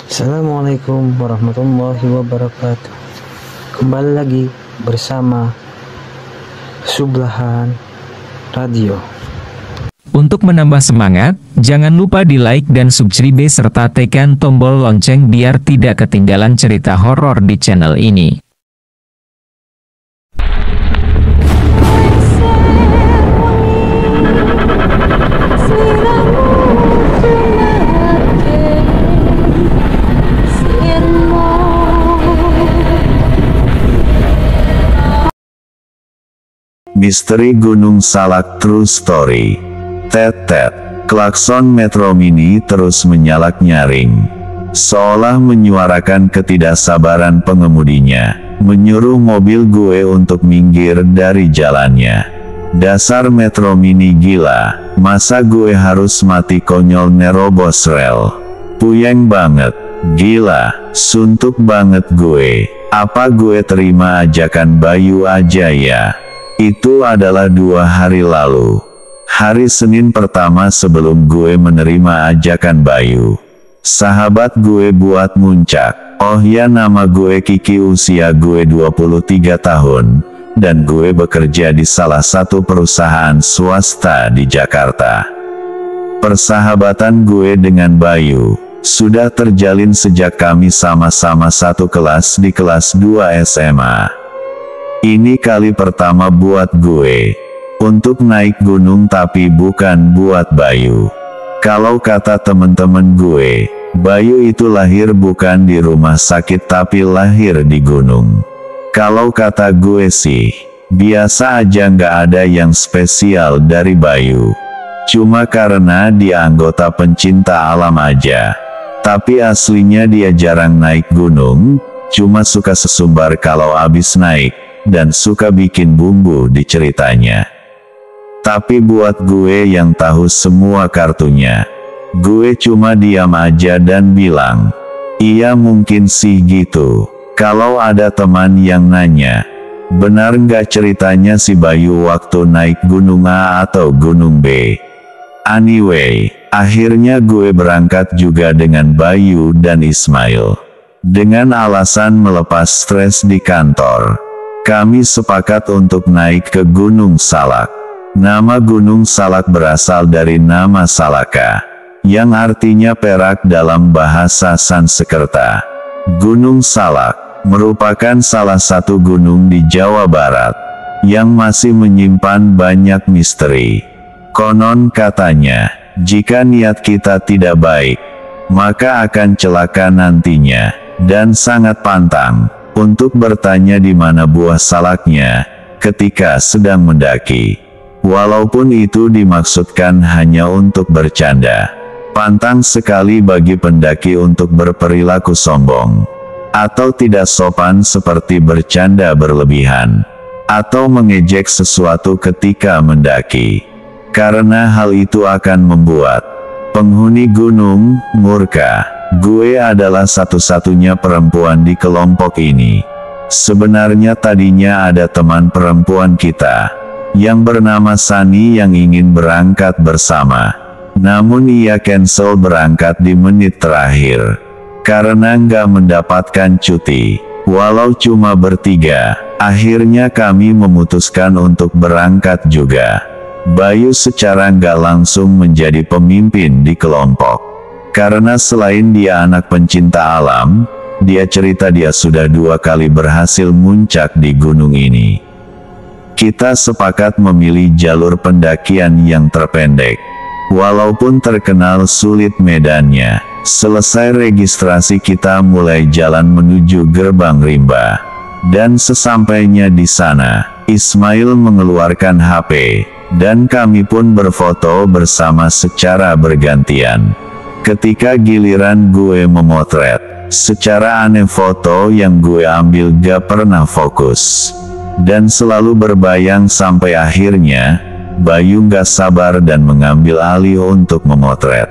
Assalamualaikum warahmatullahi wabarakatuh. Kembali lagi bersama Sublahan Radio. Untuk menambah semangat, jangan lupa di like dan subscribe serta tekan tombol lonceng biar tidak ketinggalan cerita horor di channel ini. Misteri Gunung Salak True Story. Tet-tet, klakson Metro Mini terus menyalak nyaring, seolah menyuarakan ketidaksabaran pengemudinya, menyuruh mobil gue untuk minggir dari jalannya. Dasar Metro Mini gila, masa gue harus mati konyol nerobos rel? Puyeng banget, gila, suntuk banget gue. Apa gue terima ajakan Bayu aja ya? Itu adalah 2 hari lalu. Hari Senin pertama sebelum gue menerima ajakan Bayu. Sahabat gue buat muncak. Oh ya, nama gue Kiki, usia gue 23 tahun. Dan gue bekerja di salah satu perusahaan swasta di Jakarta. Persahabatan gue dengan Bayu sudah terjalin sejak kami sama-sama satu kelas di kelas 2 SMA. Ini kali pertama buat gue untuk naik gunung, tapi bukan buat Bayu. Kalau kata temen-temen gue, Bayu itu lahir bukan di rumah sakit tapi lahir di gunung. Kalau kata gue sih, biasa aja, nggak ada yang spesial dari Bayu. Cuma karena dia anggota pencinta alam aja. Tapi aslinya dia jarang naik gunung, cuma suka sesumbar kalau abis naik. Dan suka bikin bumbu di ceritanya. Tapi buat gue yang tahu semua kartunya, gue cuma diam aja dan bilang, iya mungkin sih gitu. Kalau ada teman yang nanya, benar nggak ceritanya si Bayu waktu naik gunung A atau gunung B? Anyway, akhirnya gue berangkat juga dengan Bayu dan Ismail. Dengan alasan melepas stres di kantor. Kami sepakat untuk naik ke Gunung Salak. Nama Gunung Salak berasal dari nama Salaka, yang artinya perak dalam bahasa Sanskerta. Gunung Salak merupakan salah satu gunung di Jawa Barat, yang masih menyimpan banyak misteri. Konon katanya, jika niat kita tidak baik, maka akan celaka nantinya, dan sangat pantang untuk bertanya di mana buah salaknya ketika sedang mendaki. Walaupun itu dimaksudkan hanya untuk bercanda. Pantang sekali bagi pendaki untuk berperilaku sombong atau tidak sopan seperti bercanda berlebihan atau mengejek sesuatu ketika mendaki. Karena hal itu akan membuat penghuni gunung murka. Gue adalah satu-satunya perempuan di kelompok ini. Sebenarnya tadinya ada teman perempuan kita, yang bernama Sani, yang ingin berangkat bersama. Namun ia cancel berangkat di menit terakhir. Karena nggak mendapatkan cuti. Walau cuma bertiga, akhirnya kami memutuskan untuk berangkat juga. Bayu secara nggak langsung menjadi pemimpin di kelompok. Karena selain dia anak pencinta alam, dia cerita dia sudah 2 kali berhasil muncak di gunung ini. Kita sepakat memilih jalur pendakian yang terpendek. Walaupun terkenal sulit medannya, selesai registrasi kita mulai jalan menuju Gerbang Rimba. Dan sesampainya di sana, Ismail mengeluarkan HP, dan kami pun berfoto bersama secara bergantian. Ketika giliran gue memotret, secara aneh foto yang gue ambil gak pernah fokus. Dan selalu berbayang sampai akhirnya, Bayu gak sabar dan mengambil alih untuk memotret.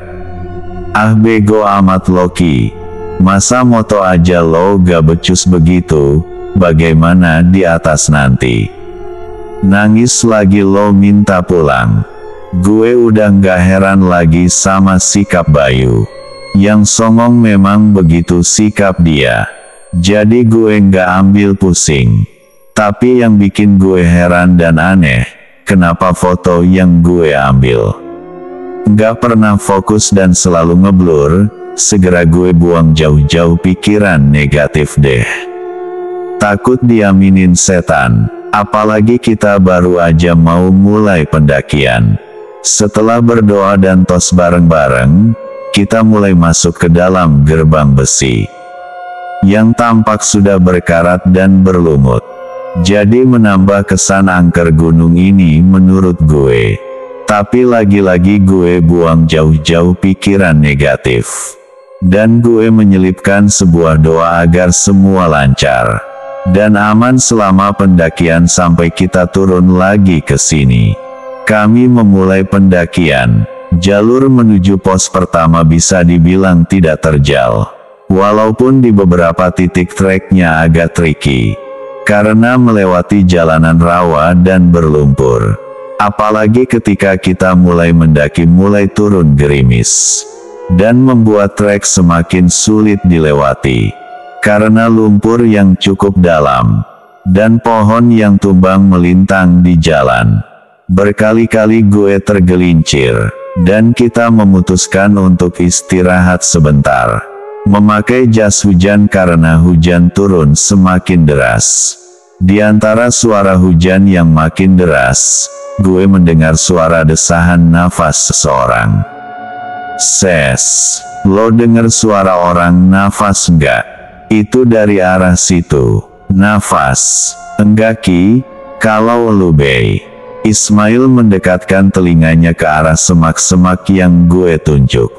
Ah bego amat Loki. Masa moto aja lo gak becus begitu, bagaimana di atas nanti? Nangis lagi lo minta pulang. Gue udah nggak heran lagi sama sikap Bayu. Yang songong memang begitu sikap dia. Jadi gue nggak ambil pusing. Tapi yang bikin gue heran dan aneh, kenapa foto yang gue ambil nggak pernah fokus dan selalu ngeblur. Segera gue buang jauh-jauh pikiran negatif deh. Takut diaminin setan. Apalagi kita baru aja mau mulai pendakian. Setelah berdoa dan tos bareng-bareng, kita mulai masuk ke dalam gerbang besi yang tampak sudah berkarat dan berlumut. Jadi menambah kesan angker gunung ini menurut gue. Tapi lagi-lagi gue buang jauh-jauh pikiran negatif. Dan gue menyelipkan sebuah doa agar semua lancar dan aman selama pendakian sampai kita turun lagi ke sini. Kami memulai pendakian. Jalur menuju pos pertama bisa dibilang tidak terjal. Walaupun di beberapa titik treknya agak tricky. Karena melewati jalanan rawa dan berlumpur. Apalagi ketika kita mulai mendaki mulai turun gerimis. Dan membuat trek semakin sulit dilewati. Karena lumpur yang cukup dalam. Dan pohon yang tumbang melintang di jalan. Berkali-kali gue tergelincir. Dan kita memutuskan untuk istirahat sebentar. Memakai jas hujan karena hujan turun semakin deras. Di antara suara hujan yang makin deras, gue mendengar suara desahan nafas seseorang. Ses, lo denger suara orang nafas enggak? Itu dari arah situ. Nafas. Enggak Ki, kalau lu Bey. Ismail mendekatkan telinganya ke arah semak-semak yang gue tunjuk.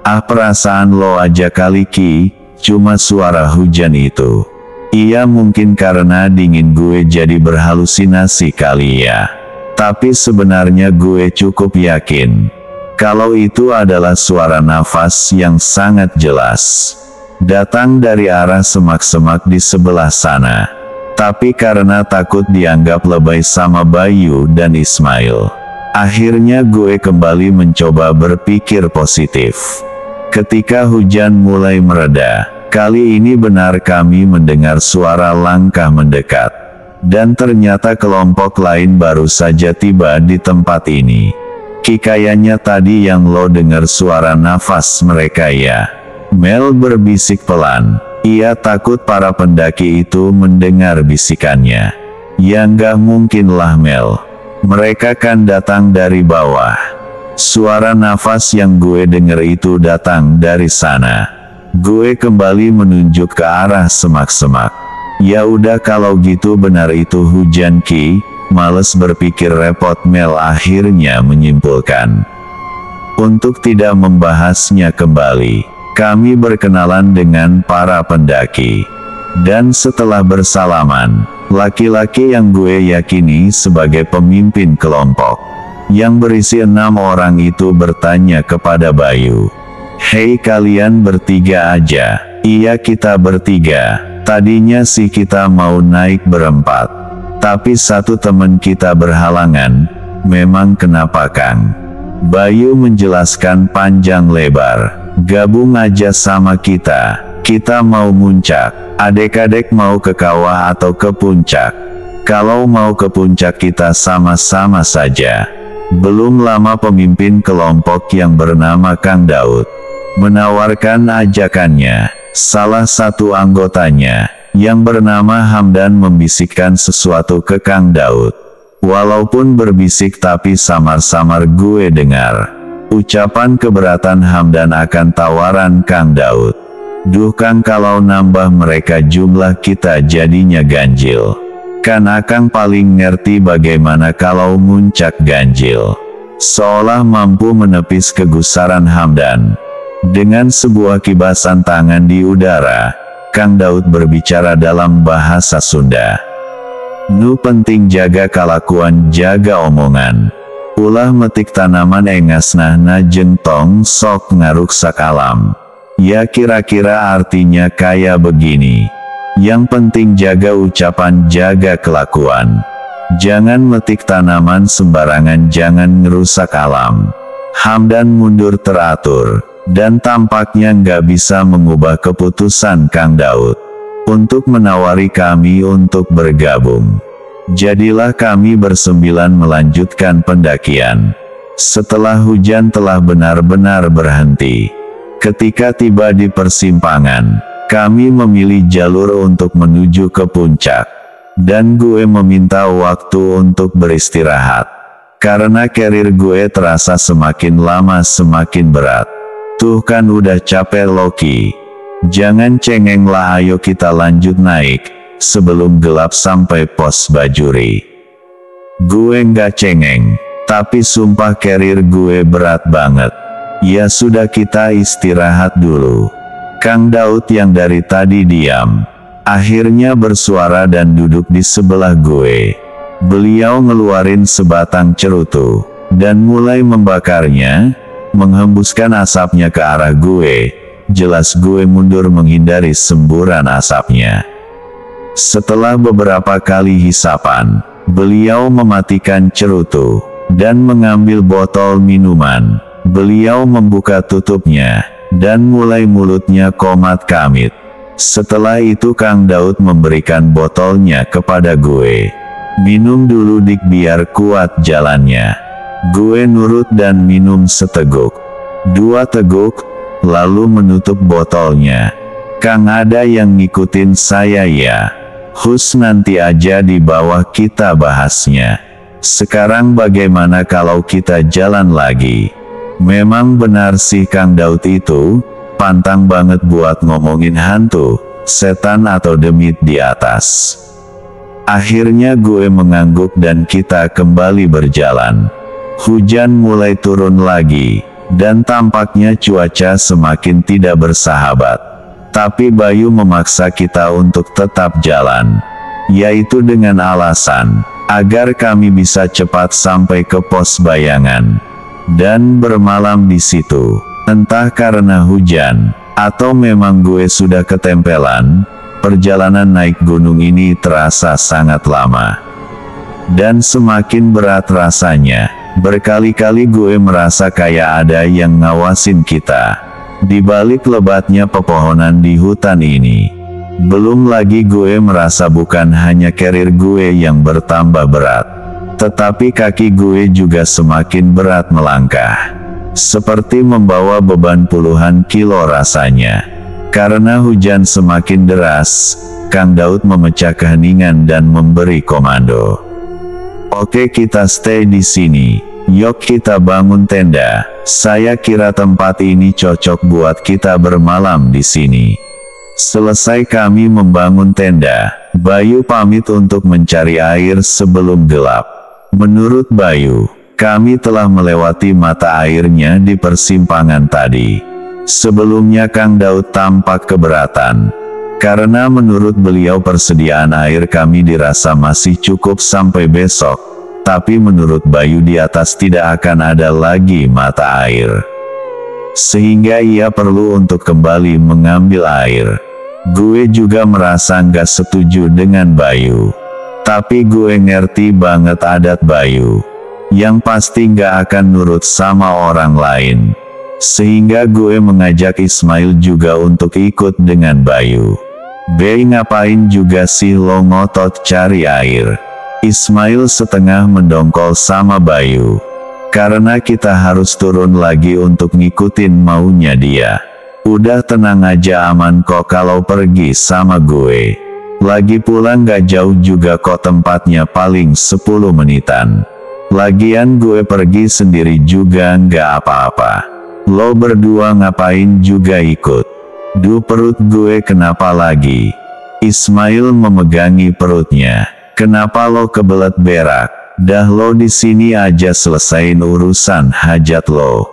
Ah perasaan lo aja kali Ki, cuma suara hujan itu. Iya mungkin karena dingin gue jadi berhalusinasi kali ya. Tapi sebenarnya gue cukup yakin. Kalau itu adalah suara nafas yang sangat jelas. Datang dari arah semak-semak di sebelah sana. Tapi karena takut dianggap lebay sama Bayu dan Ismail. Akhirnya gue kembali mencoba berpikir positif. Ketika hujan mulai mereda, kali ini benar kami mendengar suara langkah mendekat. Dan ternyata kelompok lain baru saja tiba di tempat ini. Ki kayaknya tadi yang lo dengar suara nafas mereka ya. Mel berbisik pelan. Ia takut para pendaki itu mendengar bisikannya. Ya nggak mungkin lah Mel. Mereka kan datang dari bawah. Suara nafas yang gue denger itu datang dari sana. Gue kembali menunjuk ke arah semak-semak. Ya udah kalau gitu benar itu hujan Ki. Males berpikir repot Mel akhirnya menyimpulkan. Untuk tidak membahasnya kembali, kami berkenalan dengan para pendaki. Dan setelah bersalaman, laki-laki yang gue yakini sebagai pemimpin kelompok, yang berisi 6 orang itu bertanya kepada Bayu. Hei kalian bertiga aja. Iya kita bertiga. Tadinya sih kita mau naik berempat. Tapi satu teman kita berhalangan. Memang kenapa Kang? Bayu menjelaskan panjang lebar. Gabung aja sama kita. Kita mau muncak. Adek-adek mau ke kawah atau ke puncak? Kalau mau ke puncak kita sama-sama saja. Belum lama pemimpin kelompok yang bernama Kang Daud menawarkan ajakannya. Salah satu anggotanya yang bernama Hamdan membisikkan sesuatu ke Kang Daud. Walaupun berbisik tapi samar-samar gue dengar. Ucapan keberatan Hamdan akan tawaran Kang Daud. Duh Kang kalau nambah mereka jumlah kita jadinya ganjil. Kan Akang paling ngerti bagaimana kalau muncak ganjil. Seolah mampu menepis kegusaran Hamdan. Dengan sebuah kibasan tangan di udara, Kang Daud berbicara dalam bahasa Sunda. Nu penting jaga kalakuan jaga omongan. Ulah metik tanaman engasnah na jeung tong sok ngaruksak alam. Ya kira-kira artinya kayak begini. Yang penting jaga ucapan jaga kelakuan. Jangan metik tanaman sembarangan jangan ngerusak alam. Hamdan mundur teratur. Dan tampaknya nggak bisa mengubah keputusan Kang Daud untuk menawari kami untuk bergabung. Jadilah kami bersembilan melanjutkan pendakian. Setelah hujan telah benar-benar berhenti. Ketika tiba di persimpangan, kami memilih jalur untuk menuju ke puncak. Dan gue meminta waktu untuk beristirahat. Karena karir gue terasa semakin lama semakin berat. Tuh kan udah capek Loki. Jangan cengeng lah, ayo kita lanjut naik, sebelum gelap sampai pos Bajuri. Gue nggak cengeng, tapi sumpah karir gue berat banget. Ya sudah, kita istirahat dulu. Kang Daud yang dari tadi diam, akhirnya bersuara dan duduk di sebelah gue. Beliau ngeluarin sebatang cerutu, dan mulai membakarnya, menghembuskan asapnya ke arah gue. Jelas gue mundur menghindari semburan asapnya. Setelah beberapa kali hisapan, beliau mematikan cerutu, dan mengambil botol minuman. Beliau membuka tutupnya, dan mulai mulutnya komat kamit. Setelah itu Kang Daud memberikan botolnya kepada gue. Minum dulu dik biar kuat jalannya. Gue nurut dan minum seteguk. 2 teguk, lalu menutup botolnya. Kang, ada yang ngikutin saya ya? Hus, nanti aja di bawah kita bahasnya. Sekarang bagaimana kalau kita jalan lagi? Memang benar sih Kang Daud itu, pantang banget buat ngomongin hantu, setan atau demit di atas. Akhirnya gue mengangguk dan kita kembali berjalan. Hujan mulai turun lagi, dan tampaknya cuaca semakin tidak bersahabat. Tapi Bayu memaksa kita untuk tetap jalan, yaitu dengan alasan agar kami bisa cepat sampai ke pos bayangan dan bermalam di situ. Entah karena hujan atau memang gue sudah ketempelan, perjalanan naik gunung ini terasa sangat lama dan semakin berat rasanya. Berkali-kali gue merasa kayak ada yang ngawasin kita di balik lebatnya pepohonan di hutan ini. Belum lagi gue merasa bukan hanya karir gue yang bertambah berat, tetapi kaki gue juga semakin berat melangkah. Seperti membawa beban puluhan kilo rasanya. Karena hujan semakin deras, Kang Daud memecah keheningan dan memberi komando. Oke, kita stay di sini. Yuk kita bangun tenda. Saya kira tempat ini cocok buat kita bermalam di sini. Selesai kami membangun tenda, Bayu pamit untuk mencari air sebelum gelap. Menurut Bayu, kami telah melewati mata airnya di persimpangan tadi. Sebelumnya Kang Daud tampak keberatan. Karena menurut beliau persediaan air kami dirasa masih cukup sampai besok. Tapi menurut Bayu di atas tidak akan ada lagi mata air. Sehingga ia perlu untuk kembali mengambil air. Gue juga merasa nggak setuju dengan Bayu. Tapi gue ngerti banget adat Bayu. Yang pasti nggak akan nurut sama orang lain. Sehingga gue mengajak Ismail juga untuk ikut dengan Bayu. Bey, ngapain juga sih lo ngotot cari air? Ismail setengah mendongkol sama Bayu. Karena kita harus turun lagi untuk ngikutin maunya dia. Udah tenang aja, aman kok kalau pergi sama gue. Lagi pula nggak jauh juga kok tempatnya, paling 10 menitan. Lagian gue pergi sendiri juga nggak apa-apa. Lo berdua ngapain juga ikut? Duh, perut gue kenapa lagi? Ismail memegangi perutnya. Kenapa lo kebelet berak? Dah lo di sini aja selesain urusan hajat lo.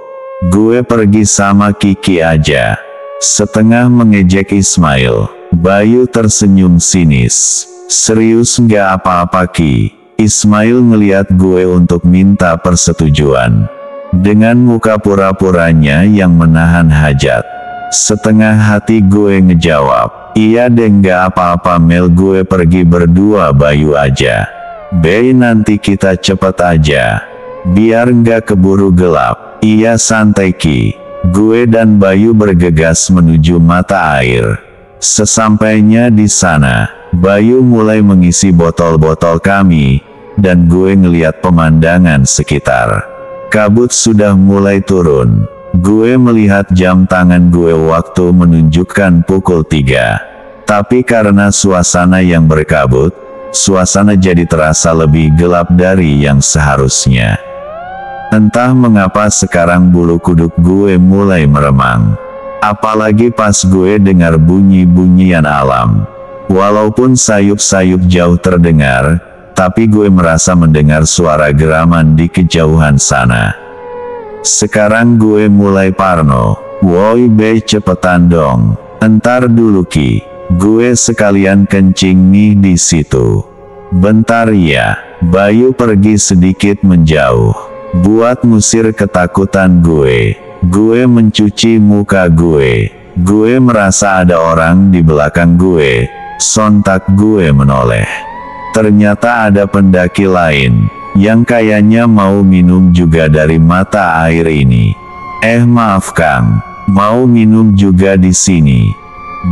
Gue pergi sama Kiki aja. Setengah mengejek Ismail, Bayu tersenyum sinis. Serius nggak apa-apa Ki? Ismail ngeliat gue untuk minta persetujuan. Dengan muka pura-puranya yang menahan hajat. Setengah hati gue ngejawab, iya deh nggak apa-apa Mel, gue pergi berdua Bayu aja. Bey, nanti kita cepet aja. Biar nggak keburu gelap. Iya santai Ki. Gue dan Bayu bergegas menuju mata air. Sesampainya di sana, Bayu mulai mengisi botol-botol kami, dan gue ngeliat pemandangan sekitar. Kabut sudah mulai turun. Gue melihat jam tangan gue waktu menunjukkan pukul 3. Tapi karena suasana yang berkabut, suasana jadi terasa lebih gelap dari yang seharusnya. Entah mengapa sekarang bulu kuduk gue mulai meremang. Apalagi pas gue dengar bunyi-bunyian alam. Walaupun sayup-sayup jauh terdengar, tapi gue merasa mendengar suara geraman di kejauhan sana. Sekarang gue mulai parno. Woi be, cepetan dong. Entar dulu Ki. Gue sekalian kencing nih di situ. Bentar ya. Bayu pergi sedikit menjauh. Buat ngusir ketakutan gue. Gue mencuci muka gue. Gue merasa ada orang di belakang gue. Sontak gue menoleh. Ternyata ada pendaki lain, yang kayaknya mau minum juga dari mata air ini. Maaf Kang, mau minum juga di sini.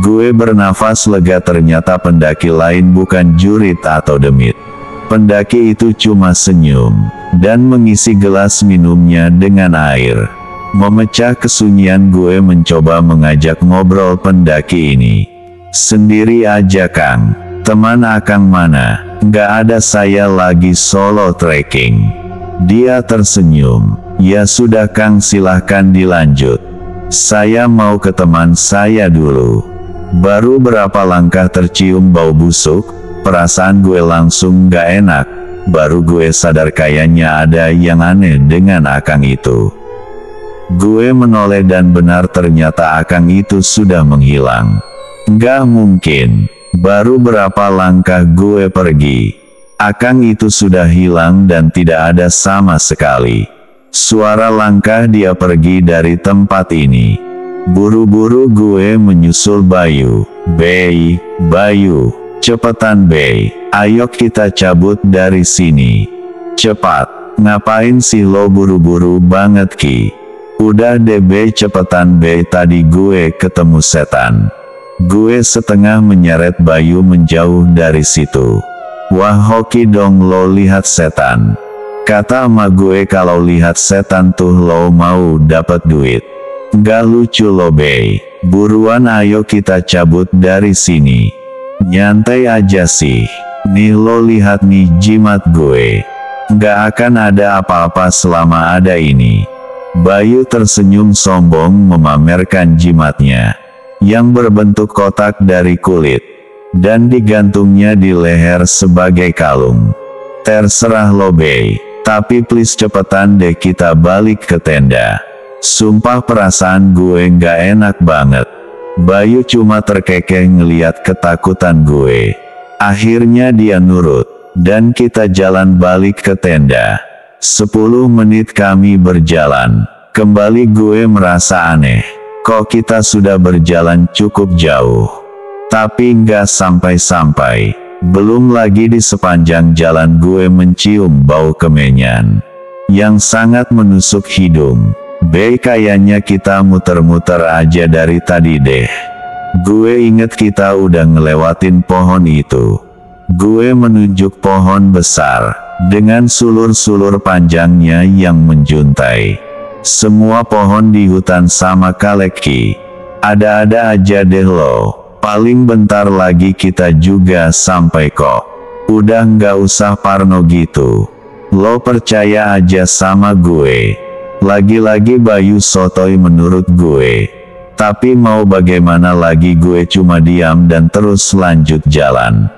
Gue bernafas lega, ternyata pendaki lain bukan jurit atau demit. Pendaki itu cuma senyum, dan mengisi gelas minumnya dengan air. Memecah kesunyian, gue mencoba mengajak ngobrol pendaki ini. Sendiri aja Kang, teman Akang mana? Nggak ada, saya lagi solo trekking. Dia tersenyum. Ya sudah Kang, silahkan dilanjut. Saya mau ke teman saya dulu. Baru berapa langkah tercium bau busuk, perasaan gue langsung gak enak. Baru gue sadar kayaknya ada yang aneh dengan Akang itu. Gue menoleh dan benar, ternyata Akang itu sudah menghilang. Gak mungkin. Baru berapa langkah gue pergi, Akang itu sudah hilang dan tidak ada sama sekali. Suara langkah dia pergi dari tempat ini. Buru-buru gue menyusul Bayu. Bey, Bayu, cepetan Bey, ayo kita cabut dari sini. Cepat, ngapain sih lo buru-buru banget Ki? Udah deh Bey, cepetan Bey, tadi gue ketemu setan. Gue setengah menyeret Bayu menjauh dari situ. Wah hoki dong lo lihat setan. Kata emak gue kalau lihat setan tuh lo mau dapat duit. Nggak lucu lo Bey. Buruan ayo kita cabut dari sini. Nyantai aja sih. Nih lo lihat nih jimat gue. Nggak akan ada apa-apa selama ada ini. Bayu tersenyum sombong memamerkan jimatnya, yang berbentuk kotak dari kulit, dan digantungnya di leher sebagai kalung. Terserah lo Bey, tapi please cepetan deh kita balik ke tenda. Sumpah perasaan gue nggak enak banget. Bayu cuma terkekeh ngeliat ketakutan gue. Akhirnya dia nurut, dan kita jalan balik ke tenda. 10 menit kami berjalan, kembali gue merasa aneh. Kok kita sudah berjalan cukup jauh, tapi nggak sampai-sampai. Belum lagi di sepanjang jalan gue mencium bau kemenyan, yang sangat menusuk hidung. Bey, kayaknya kita muter-muter aja dari tadi deh. Gue inget kita udah ngelewatin pohon itu. Gue menunjuk pohon besar, dengan sulur-sulur panjangnya yang menjuntai. Semua pohon di hutan sama Kaleki. Ada-ada aja deh lo. Paling bentar lagi kita juga sampai kok. Udah nggak usah parno gitu. Lo percaya aja sama gue. Lagi-lagi Bayu sotoy menurut gue. Tapi mau bagaimana lagi, gue cuma diam dan terus lanjut jalan.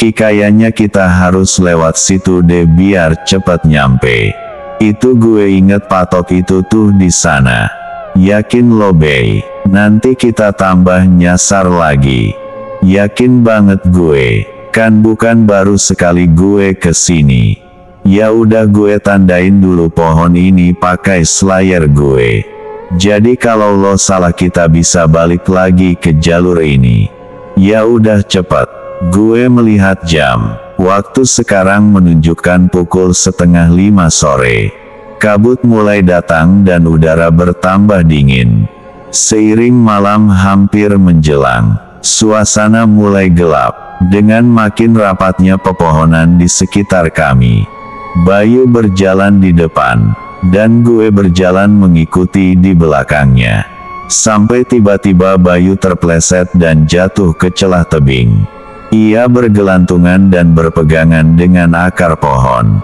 Kayaknya kita harus lewat situ deh biar cepet nyampe. Itu gue inget patok itu tuh di sana. Yakin lo Bey, nanti kita tambah nyasar lagi. Yakin banget gue, kan bukan baru sekali gue kesini. Ya udah, gue tandain dulu pohon ini pakai slayer gue. Jadi kalau lo salah kita bisa balik lagi ke jalur ini. Ya udah cepet. Gue melihat jam. Waktu sekarang menunjukkan pukul 4:30 sore. Kabut mulai datang dan udara bertambah dingin. Seiring malam hampir menjelang, suasana mulai gelap, dengan makin rapatnya pepohonan di sekitar kami. Bayu berjalan di depan, dan gue berjalan mengikuti di belakangnya. Sampai tiba-tiba Bayu terpleset dan jatuh ke celah tebing. Ia bergelantungan dan berpegangan dengan akar pohon.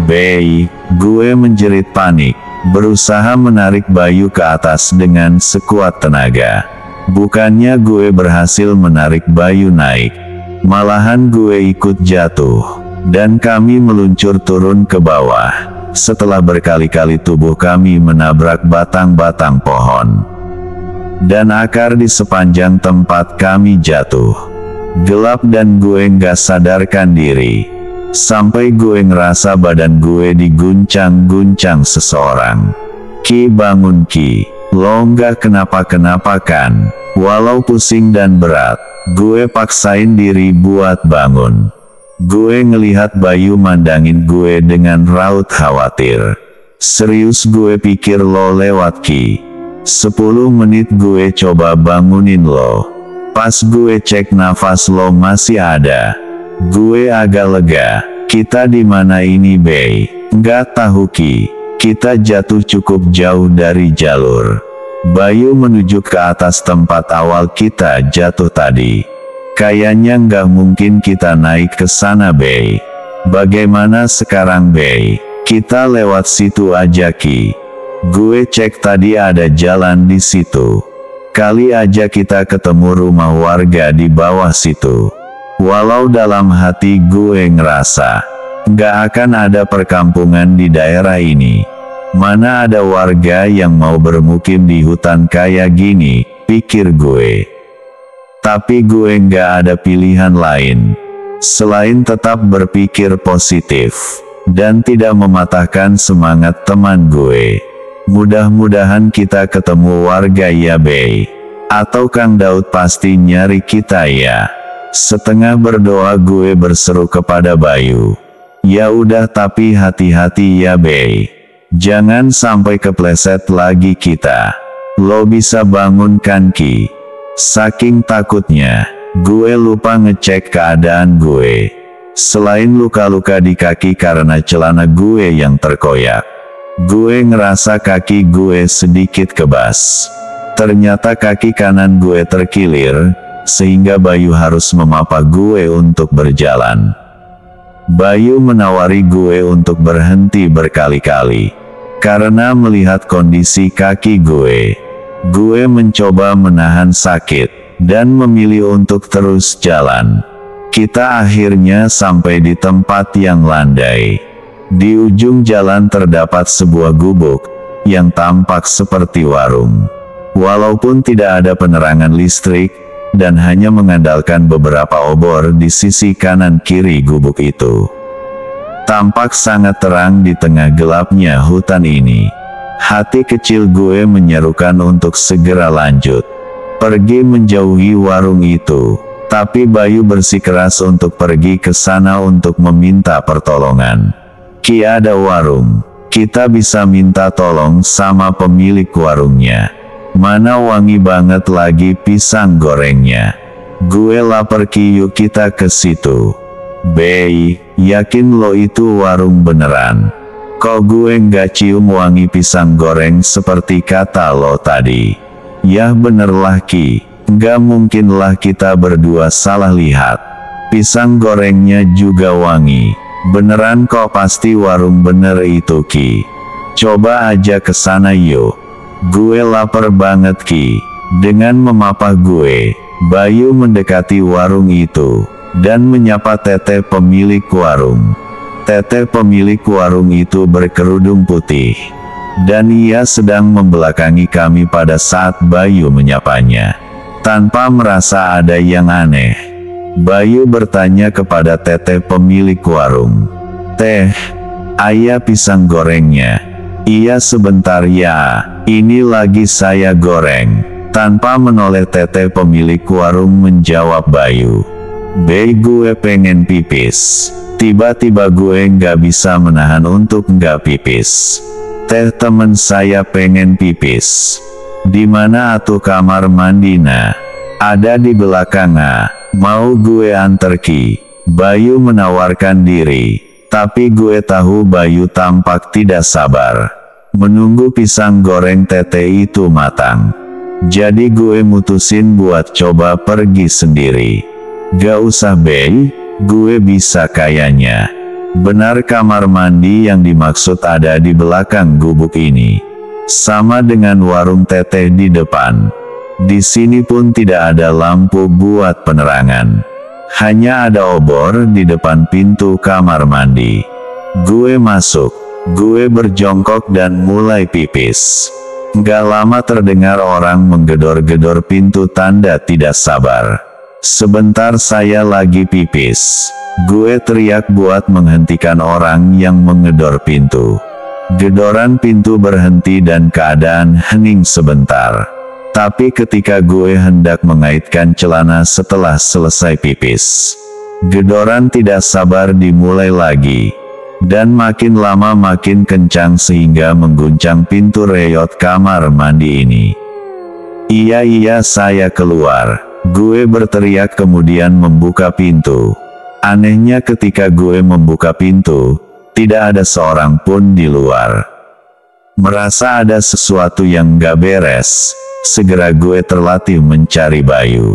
"Bei," gue menjerit panik, berusaha menarik Bayu ke atas dengan sekuat tenaga. Bukannya gue berhasil menarik Bayu naik, malahan gue ikut jatuh, dan kami meluncur turun ke bawah. Setelah berkali-kali tubuh kami menabrak batang-batang pohon dan akar di sepanjang tempat kami jatuh. Gelap dan gue nggak sadarkan diri. Sampai gue ngerasa badan gue diguncang-guncang seseorang. "Ki, bangun Ki, lo nggak kenapa-kenapa kan?" Walau pusing dan berat, gue paksain diri buat bangun. Gue ngelihat Bayu mandangin gue dengan raut khawatir. "Serius?" gue pikir lo lewat Ki. 10 menit gue coba bangunin lo. Pas gue cek nafas lo masih ada. Gue agak lega. "Kita di mana ini, Bei?" "Nggak tahu Ki. Kita jatuh cukup jauh dari jalur." Bayu menuju ke atas tempat awal kita jatuh tadi. "Kayaknya nggak mungkin kita naik ke sana, Bei. Bagaimana sekarang, Bei? Kita lewat situ aja Ki. Gue cek tadi ada jalan di situ. Kali aja kita ketemu rumah warga di bawah situ." Walau dalam hati gue ngerasa nggak akan ada perkampungan di daerah ini. Mana ada warga yang mau bermukim di hutan kayak gini, pikir gue. Tapi gue nggak ada pilihan lain selain tetap berpikir positif dan tidak mematahkan semangat teman gue. "Mudah-mudahan kita ketemu warga ya, Bei. Atau Kang Daud pasti nyari kita ya." Setengah berdoa gue berseru kepada Bayu. "Ya udah, tapi hati-hati ya, Bei. Jangan sampai kepleset lagi kita. Lo bisa bangun kan Ki?" Saking takutnya, gue lupa ngecek keadaan gue. Selain luka-luka di kaki karena celana gue yang terkoyak, gue ngerasa kaki gue sedikit kebas. Ternyata kaki kanan gue terkilir, sehingga Bayu harus memapa gue untuk berjalan. Bayu menawari gue untuk berhenti berkali-kali. Karena melihat kondisi kaki gue mencoba menahan sakit, dan memilih untuk terus jalan. Kita akhirnya sampai di tempat yang landai. Di ujung jalan terdapat sebuah gubuk, yang tampak seperti warung. Walaupun tidak ada penerangan listrik, dan hanya mengandalkan beberapa obor di sisi kanan kiri gubuk itu. Tampak sangat terang di tengah gelapnya hutan ini. Hati kecil gue menyerukan untuk segera lanjut pergi menjauhi warung itu. Tapi Bayu bersikeras untuk pergi ke sana untuk meminta pertolongan. "Ki, ada warung. Kita bisa minta tolong sama pemilik warungnya. Mana wangi banget lagi pisang gorengnya. Gue lapar Ki, yuk kita ke situ." "Bei, yakin lo itu warung beneran? Kok gue nggak cium wangi pisang goreng seperti kata lo tadi?" "Yah bener lah Ki, nggak mungkin lah kita berdua salah lihat. Pisang gorengnya juga wangi. Beneran kok, pasti warung bener itu Ki. Coba aja ke sana yuk. Gue lapar banget Ki." Dengan memapah gue, Bayu mendekati warung itu, dan menyapa Teteh pemilik warung. Teteh pemilik warung itu berkerudung putih, dan ia sedang membelakangi kami pada saat Bayu menyapanya. Tanpa merasa ada yang aneh, Bayu bertanya kepada Teteh pemilik warung. "Teh, ayah pisang gorengnya?" "Iya sebentar ya, ini lagi saya goreng." Tanpa menoleh Teteh pemilik warung menjawab Bayu. "Bei, gue pengen pipis." Tiba-tiba gue nggak bisa menahan untuk nggak pipis. Teh, temen saya pengen pipis. Di mana atuh kamar mandina? Ada di belakang ah. Mau gue anter ki? Bayu menawarkan diri. Tapi gue tahu Bayu tampak tidak sabar menunggu pisang goreng tete itu matang. Jadi gue mutusin buat coba pergi sendiri. Gak usah Bey, gue bisa kayaknya. Benar kamar mandi yang dimaksud ada di belakang gubuk ini. Sama dengan warung teteh di depan. Di sini pun tidak ada lampu buat penerangan. Hanya ada obor di depan pintu kamar mandi. Gue masuk. Gue berjongkok dan mulai pipis. Gak lama terdengar orang menggedor-gedor pintu tanda tidak sabar. Sebentar saya lagi pipis. Gue teriak buat menghentikan orang yang menggedor pintu. Gedoran pintu berhenti dan keadaan hening sebentar. Tapi ketika gue hendak mengaitkan celana setelah selesai pipis, gedoran tidak sabar dimulai lagi. Dan makin lama makin kencang sehingga mengguncang pintu reyot kamar mandi ini. Iya saya keluar. Gue berteriak kemudian membuka pintu. Anehnya ketika gue membuka pintu, tidak ada seorang pun di luar. Merasa ada sesuatu yang gak beres, segera gue terlatih mencari Bayu.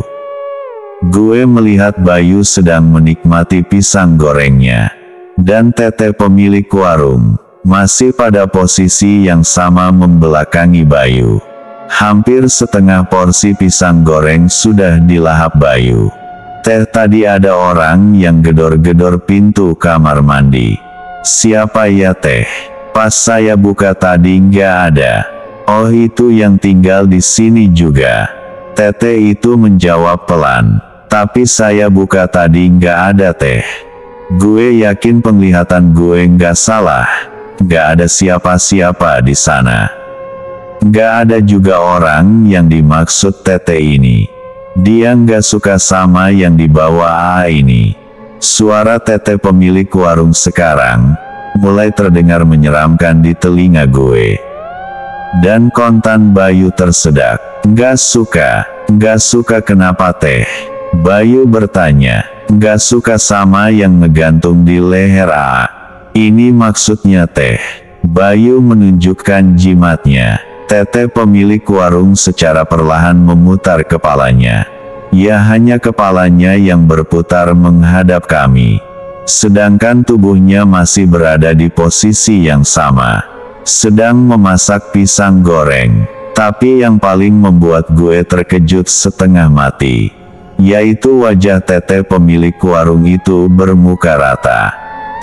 Gue melihat Bayu sedang menikmati pisang gorengnya. Dan Tete pemilik warung, masih pada posisi yang sama membelakangi Bayu. Hampir setengah porsi pisang goreng sudah dilahap Bayu. Teh, tadi ada orang yang gedor-gedor pintu kamar mandi. Siapa ya Teh? Pas saya buka tadi nggak ada. Oh, itu yang tinggal di sini juga. Tete itu menjawab pelan. Tapi saya buka tadi nggak ada Teh. Gue yakin penglihatan gue nggak salah. Nggak ada siapa-siapa di sana. Nggak ada juga orang yang dimaksud Tete ini. Dia nggak suka sama yang dibawa AA ini. Suara Tete pemilik warung sekarang mulai terdengar menyeramkan di telinga gue. Dan kontan Bayu tersedak. Nggak suka kenapa Teh? Bayu bertanya. Nggak suka sama yang ngegantung di leher AA. Ini maksudnya Teh. Bayu menunjukkan jimatnya. Tete pemilik warung secara perlahan memutar kepalanya. Ya, hanya kepalanya yang berputar menghadap kami. Sedangkan tubuhnya masih berada di posisi yang sama. Sedang memasak pisang goreng. Tapi yang paling membuat gue terkejut setengah mati, yaitu wajah Tete pemilik warung itu bermuka rata.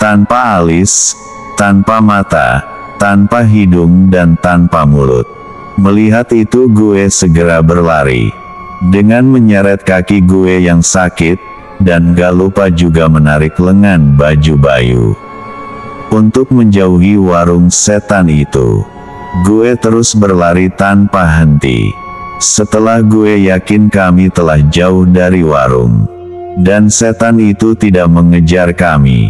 Tanpa alis, tanpa mata, tanpa hidung dan tanpa mulut. Melihat itu gue segera berlari. Dengan menyeret kaki gue yang sakit, dan gak lupa juga menarik lengan baju Bayu. Untuk menjauhi warung setan itu, gue terus berlari tanpa henti. Setelah gue yakin kami telah jauh dari warung, dan setan itu tidak mengejar kami,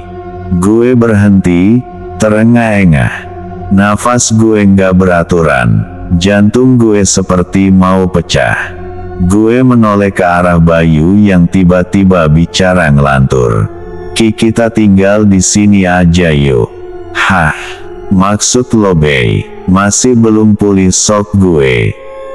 gue berhenti, terengah-engah. Nafas gue nggak beraturan, jantung gue seperti mau pecah. Gue menoleh ke arah Bayu yang tiba-tiba bicara ngelantur. Ki, kita tinggal di sini aja yuk. Hah, maksud lo Bey? Masih belum pulih sok gue.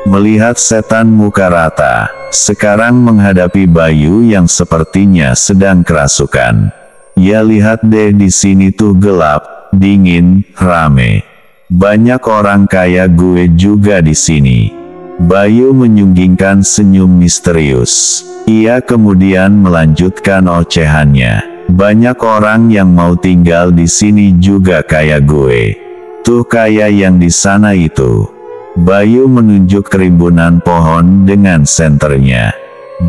Melihat setan muka rata, sekarang menghadapi Bayu yang sepertinya sedang kerasukan. Ya lihat deh, di sini tuh gelap, dingin, rame. Banyak orang kayak gue juga di sini. Bayu menyunggingkan senyum misterius. Ia kemudian melanjutkan ocehannya. Banyak orang yang mau tinggal di sini juga kayak gue. Tuh kayak yang di sana itu. Bayu menunjuk kerimbunan pohon dengan senternya.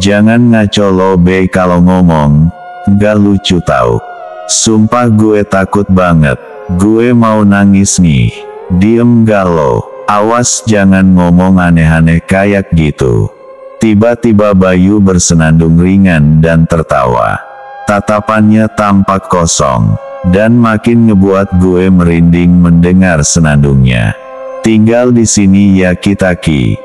Jangan ngaco lo Bey kalau ngomong, nggak lucu tau. Sumpah gue takut banget. Gue mau nangis nih. Diem gak lo? Awas jangan ngomong aneh-aneh kayak gitu. Tiba-tiba Bayu bersenandung ringan dan tertawa. Tatapannya tampak kosong. dan makin ngebuat gue merinding mendengar senandungnya. Tinggal di sini ya kita Ki.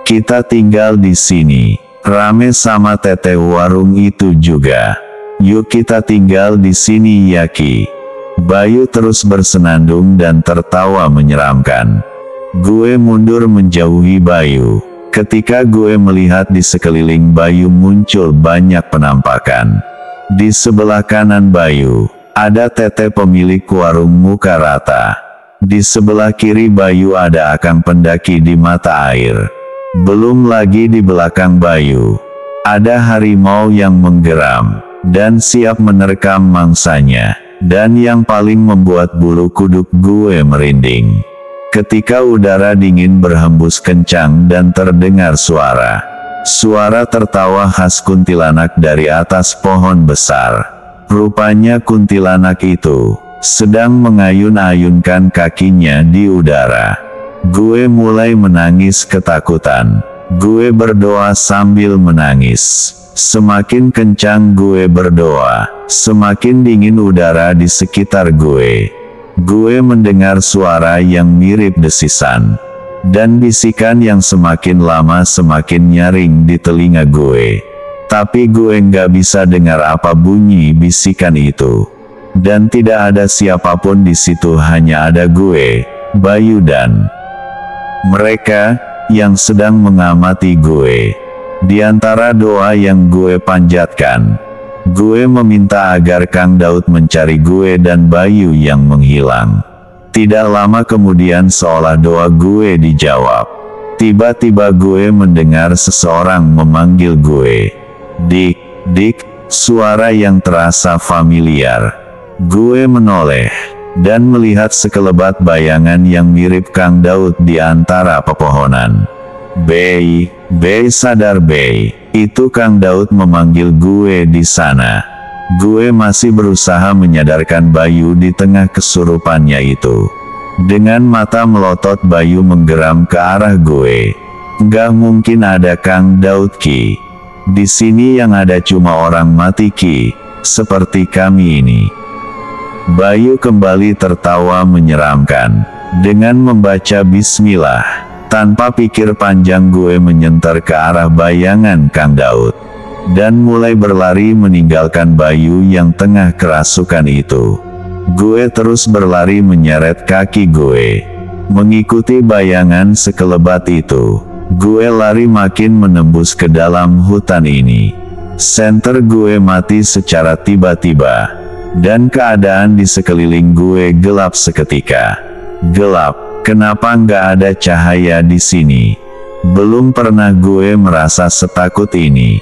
Kita tinggal di sini. Rame sama teteh warung itu juga. Yuk kita tinggal di sini ya Ki. Bayu terus bersenandung dan tertawa menyeramkan. Gue mundur menjauhi Bayu. Ketika gue melihat di sekeliling Bayu muncul banyak penampakan. Di sebelah kanan Bayu, ada teteh pemilik warung muka rata. Di sebelah kiri Bayu ada akang pendaki di mata air. Belum lagi di belakang Bayu, ada harimau yang menggeram, dan siap menerkam mangsanya. Dan yang paling membuat bulu kuduk gue merinding. Ketika udara dingin berhembus kencang dan terdengar suara tertawa khas kuntilanak dari atas pohon besar. Rupanya kuntilanak itu sedang mengayun-ayunkan kakinya di udara. Gue mulai menangis ketakutan. Gue berdoa sambil menangis. Semakin kencang gue berdoa, semakin dingin udara di sekitar gue. Gue mendengar suara yang mirip desisan, dan bisikan yang semakin lama semakin nyaring di telinga gue. Tapi gue nggak bisa dengar apa bunyi bisikan itu. Dan tidak ada siapapun di situ, hanya ada gue, Bayu dan mereka yang sedang mengamati gue. Di antara doa yang gue panjatkan, gue meminta agar Kang Daud mencari gue dan Bayu yang menghilang. Tidak lama kemudian seolah doa gue dijawab. Tiba-tiba gue mendengar seseorang memanggil gue. Dik, Dik, suara yang terasa familiar. Gue menoleh, dan melihat sekelebat bayangan yang mirip Kang Daud di antara pepohonan. Bey, sadar Bey. Itu Kang Daud memanggil gue di sana. Gue masih berusaha menyadarkan Bayu di tengah kesurupannya itu. Dengan mata melotot Bayu menggeram ke arah gue. Nggak mungkin ada Kang Daud Ki. Di sini yang ada cuma orang mati Ki, seperti kami ini. Bayu kembali tertawa menyeramkan. Dengan membaca bismillah. Tanpa pikir panjang gue menyentar ke arah bayangan Kang Daud. Dan mulai berlari meninggalkan Bayu yang tengah kerasukan itu. Gue terus berlari menyeret kaki gue. Mengikuti bayangan sekelebat itu. Gue lari makin menembus ke dalam hutan ini. Senter gue mati secara tiba-tiba. Dan keadaan di sekeliling gue gelap seketika. Gelap. Kenapa nggak ada cahaya di sini? Belum pernah gue merasa setakut ini.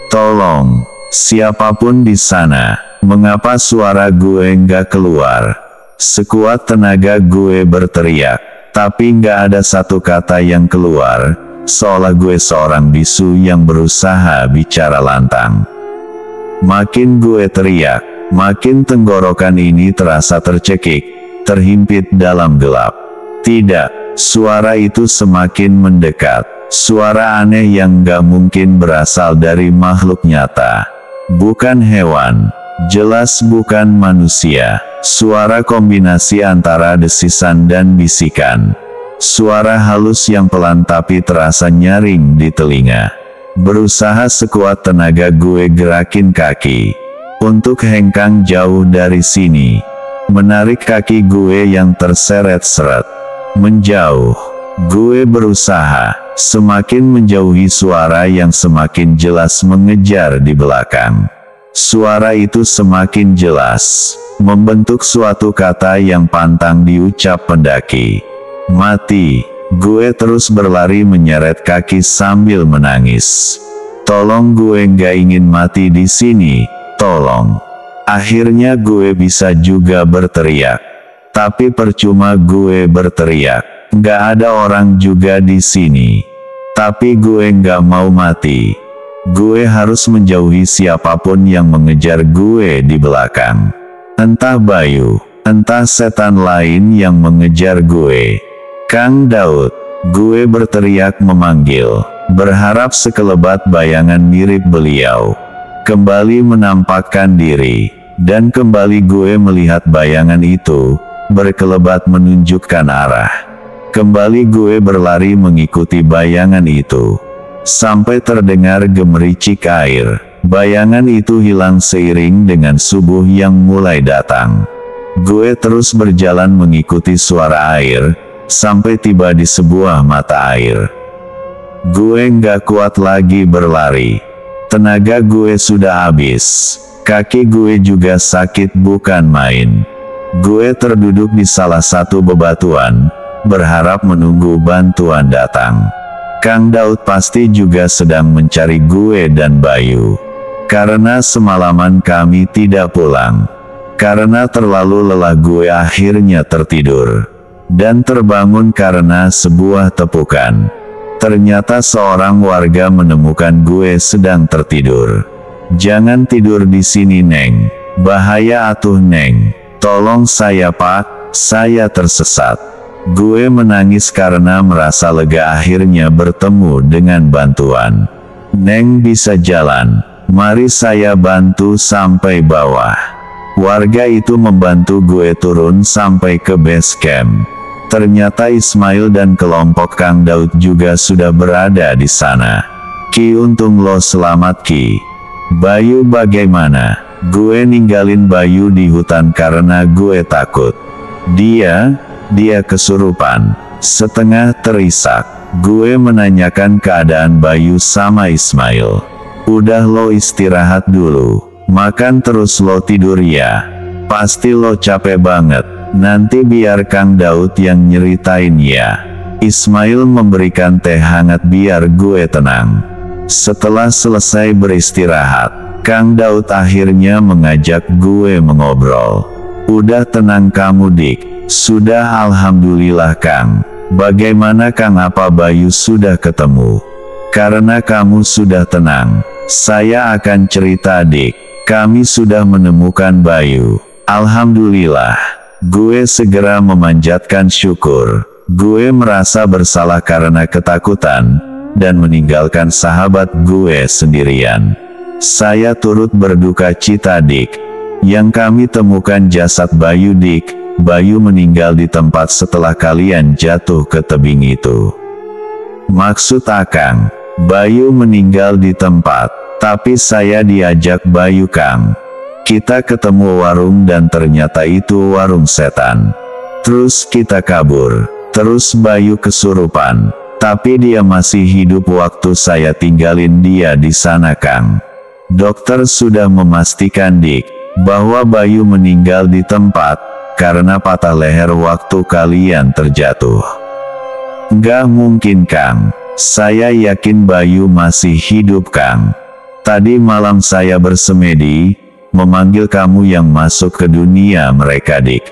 Tolong, siapapun di sana, mengapa suara gue nggak keluar? Sekuat tenaga gue berteriak, tapi nggak ada satu kata yang keluar, seolah gue seorang bisu yang berusaha bicara lantang. Makin gue teriak, makin tenggorokan ini terasa tercekik, terhimpit dalam gelap. Tidak, suara itu semakin mendekat. Suara aneh yang gak mungkin berasal dari makhluk nyata. Bukan hewan, jelas bukan manusia. Suara kombinasi antara desisan dan bisikan. Suara halus yang pelan tapi terasa nyaring di telinga. Berusaha sekuat tenaga gue gerakin kaki untuk hengkang jauh dari sini. Menarik kaki gue yang terseret-seret menjauh. Gue berusaha semakin menjauhi suara yang semakin jelas mengejar di belakang. Suara itu semakin jelas, membentuk suatu kata yang pantang diucap pendaki. Mati. Gue terus berlari menyeret kaki sambil menangis. Tolong, gue nggak ingin mati di sini, tolong. Akhirnya gue bisa juga berteriak. Tapi percuma gue berteriak. Nggak ada orang juga di sini. Tapi gue nggak mau mati. Gue harus menjauhi siapapun yang mengejar gue di belakang. Entah Bayu, entah setan lain yang mengejar gue. Kang Daud, gue berteriak memanggil, berharap sekelebat bayangan mirip beliau kembali menampakkan diri. Dan kembali gue melihat bayangan itu, berkelebat menunjukkan arah. Kembali gue berlari mengikuti bayangan itu. Sampai terdengar gemericik air. Bayangan itu hilang seiring dengan subuh yang mulai datang. Gue terus berjalan mengikuti suara air, sampai tiba di sebuah mata air. Gue nggak kuat lagi berlari. Tenaga gue sudah habis. Kaki gue juga sakit bukan main. Gue terduduk di salah satu bebatuan, berharap menunggu bantuan datang. Kang Daud pasti juga sedang mencari gue dan Bayu. Karena semalaman kami tidak pulang. Karena terlalu lelah gue akhirnya tertidur. Dan terbangun karena sebuah tepukan. Ternyata seorang warga menemukan gue sedang tertidur. "Jangan tidur di sini, Neng. Bahaya atuh, Neng. Tolong saya, Pak, saya tersesat." Gue menangis karena merasa lega akhirnya bertemu dengan bantuan. "Neng bisa jalan. Mari saya bantu sampai bawah." Warga itu membantu gue turun sampai ke base camp. Ternyata Ismail dan kelompok Kang Daud juga sudah berada di sana. "Ki, untung lo selamat, Ki. Bayu bagaimana?" Gue ninggalin Bayu di hutan karena gue takut. Dia kesurupan. Setengah terisak. Gue menanyakan keadaan Bayu sama Ismail. "Udah, lo istirahat dulu. Makan terus, lo tidur ya. Pasti lo capek banget. Nanti biar Kang Daud yang nyeritain ya." Ismail memberikan teh hangat biar gue tenang. Setelah selesai beristirahat, Kang Daud akhirnya mengajak gue mengobrol. "Udah tenang kamu, Dik?" "Sudah, alhamdulillah, Kang." "Bagaimana, Kang, apa Bayu sudah ketemu?" "Karena kamu sudah tenang, saya akan cerita, Dik. Kami sudah menemukan Bayu. Alhamdulillah." Gue segera memanjatkan syukur. Gue merasa bersalah karena ketakutan dan meninggalkan sahabat gue sendirian. "Saya turut berduka cita, Dik. Yang kami temukan jasad Bayu, Dik. Bayu meninggal di tempat setelah kalian jatuh ke tebing itu." "Maksud Akang, Bayu meninggal di tempat, tapi saya diajak Bayu, Kang. Kita ketemu warung dan ternyata itu warung setan. Terus kita kabur. Terus Bayu kesurupan. Tapi dia masih hidup waktu saya tinggalin dia di sana, Kang. Dokter sudah memastikan, Dik, bahwa Bayu meninggal di tempat karena patah leher waktu kalian terjatuh." "Nggak mungkin, Kang. Saya yakin Bayu masih hidup, Kang. Tadi malam saya bersemedi, memanggil kamu yang masuk ke dunia mereka, Dik.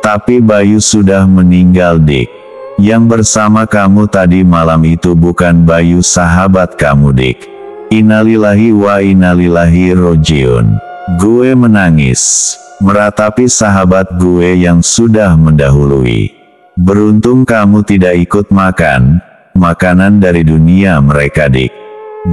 Tapi Bayu sudah meninggal, Dik. Yang bersama kamu tadi malam itu bukan Bayu sahabat kamu, Dik." Innalillahi wa innalillahi rojiun. Gue menangis, meratapi sahabat gue yang sudah mendahului. "Beruntung kamu tidak ikut makan makanan dari dunia mereka, Dik.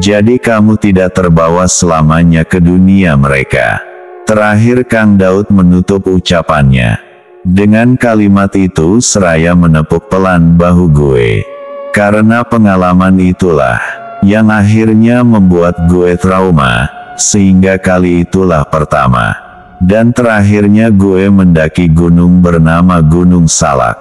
Jadi kamu tidak terbawa selamanya ke dunia mereka." Terakhir Kang Daud menutup ucapannya. Dengan kalimat itu seraya menepuk pelan bahu gue. Karena pengalaman itulah yang akhirnya membuat gue trauma, sehingga kali itulah pertama dan terakhirnya gue mendaki gunung bernama Gunung Salak.